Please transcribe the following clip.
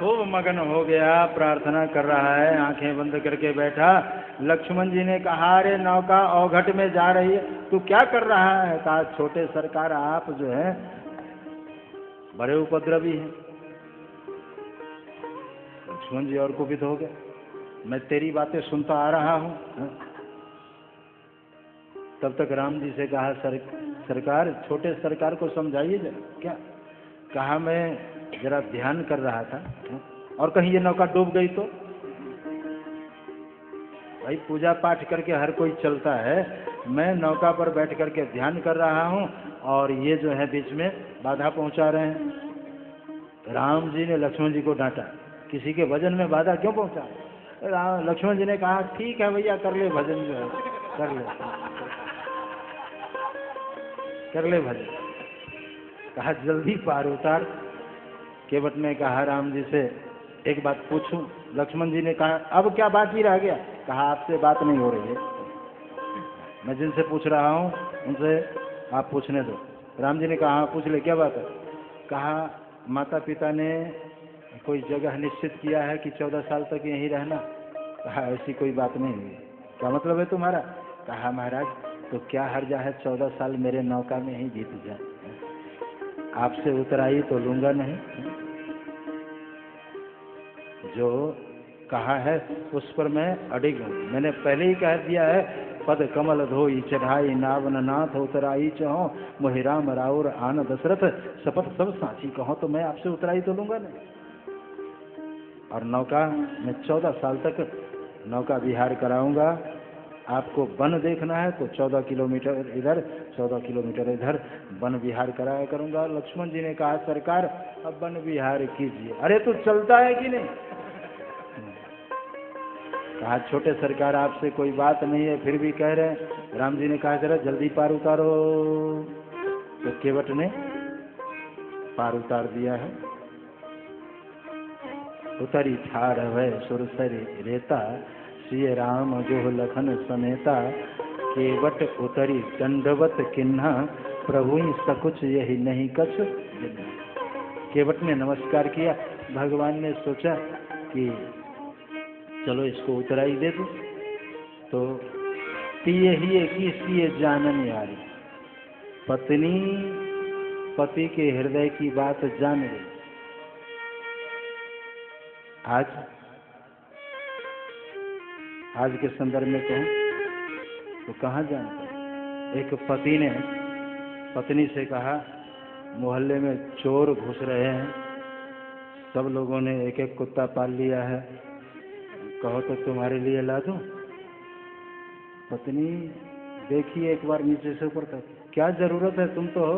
खूब मगन हो गया, प्रार्थना कर रहा है, आंखें बंद करके बैठा। लक्ष्मण जी ने कहा, अरे नौका अवघट में जा रही है, तू क्या कर रहा है? कहा, छोटे सरकार आप जो है बड़े उपद्रवी हैं। लक्ष्मण जी और कुपित हो गए, मैं तेरी बातें सुनता आ रहा हूं। तब तक राम जी से कहा, सरकार छोटे सरकार को समझाइए जरा। क्या? कहा, मैं जरा ध्यान कर रहा था, और कहीं ये नौका डूब गई तो? भाई पूजा पाठ करके हर कोई चलता है, मैं नौका पर बैठ करके ध्यान कर रहा हूं और ये जो है बीच में बाधा पहुंचा रहे हैं। राम जी ने लक्ष्मण जी को डांटा, किसी के भजन में बाधा क्यों पहुंचा? लक्ष्मण जी ने कहा, ठीक है भैया, कर ले भजन, जो है कर ले भजन। कहा, जल्दी पार उतार। केवट ने कहा राम जी से, एक बात पूछूं? लक्ष्मण जी ने कहा, अब क्या बाकी रह गया? कहा, आपसे बात नहीं हो रही है, मैं जिनसे पूछ रहा हूं उनसे आप पूछने दो। राम जी ने कहा, हाँ पूछ ले, क्या बात है? कहा, माता पिता ने कोई जगह निश्चित किया है कि 14 साल तक यहीं रहना। कहा, ऐसी कोई बात नहीं हुई। क्या मतलब है तुम्हारा? कहा, महाराज तो क्या हर्जा है 14 साल मेरे नौका में ही बीत जाए, आपसे उतराई तो लूंगा नहीं। जो कहा है उस पर मैं अडिग हूं। मैंने पहले ही कह दिया है, पद कमल धोई चढ़ाई नावन नाथ उतराई चहो, मोहि राम राउर आन दशरथ शपथ सब साची कहो, तो मैं आपसे उतराई तो लूंगा नहीं। और नौका में 14 साल तक नौका विहार कराऊंगा। आपको वन देखना है तो 14 किलोमीटर इधर 14 किलोमीटर इधर वन विहार कराया करूंगा। लक्ष्मण जी ने कहा, सरकार अब वन विहार कीजिए। अरे तू चलता है कि नहीं? कहा, छोटे सरकार आपसे कोई बात नहीं है फिर भी कह रहे हैं। राम जी ने कहा, जरा जल्दी पार उतारो। तो केवट ने पार उतार दिया है। उतरी ठाड़ वह सुरसरी रेता, श्री राम गुह लखन समेता, केवट उतरी दंडवत किन्हा, प्रभु सकुच यही नहीं कछ। केवट ने नमस्कार किया। भगवान ने सोचा कि चलो इसको उतराई दे दो, तो पिए ही की सिए जानन यारी, पत्नी पति के हृदय की बात जान गई। आज के संदर्भ में कहूं तो कहाँ जानता? एक पति ने पत्नी से कहा, मोहल्ले में चोर घुस रहे हैं, सब लोगों ने एक एक कुत्ता पाल लिया है, कहो तो तुम्हारे लिए ला दूं? पत्नी देखिए एक बार नीचे से ऊपर तक, क्या जरूरत है, तुम तो हो।